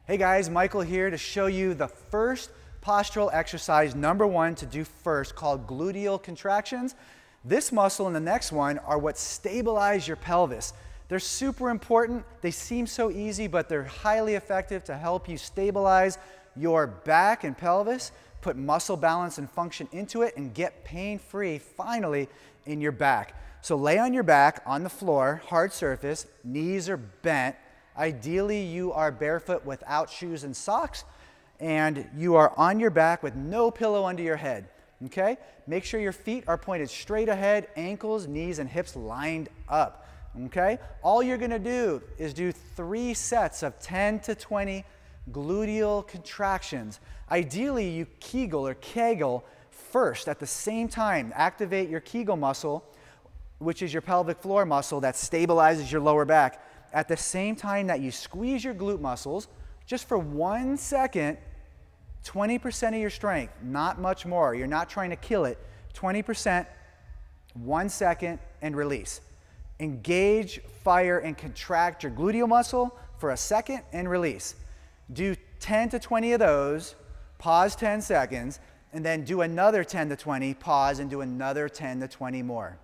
Hey guys, Michael here to show you the first postural exercise, number one to do first, called gluteal contractions. This muscle and the next one are what stabilize your pelvis. They're super important. They seem so easy, but they're highly effective to help you stabilize your back and pelvis, put muscle balance and function into it, and get pain-free finally in your back. So lay on your back on the floor, hard surface, knees are bent. Ideally, you are barefoot without shoes and socks, and you are on your back with no pillow under your head, okay? Make sure your feet are pointed straight ahead, ankles, knees, and hips lined up, okay? All you're gonna do is do 3 sets of 10 to 20 gluteal contractions. Ideally, you Kegel first at the same time. Activate your Kegel muscle, which is your pelvic floor muscle that stabilizes your lower back, at the same time that you squeeze your glute muscles, just for 1 second, 20% of your strength, not much more. You're not trying to kill it. 20%, 1 second, and release. Engage, fire, and contract your gluteal muscle for a second and release. Do 10 to 20 of those, pause 10 seconds, and then do another 10 to 20, pause, and do another 10 to 20 more.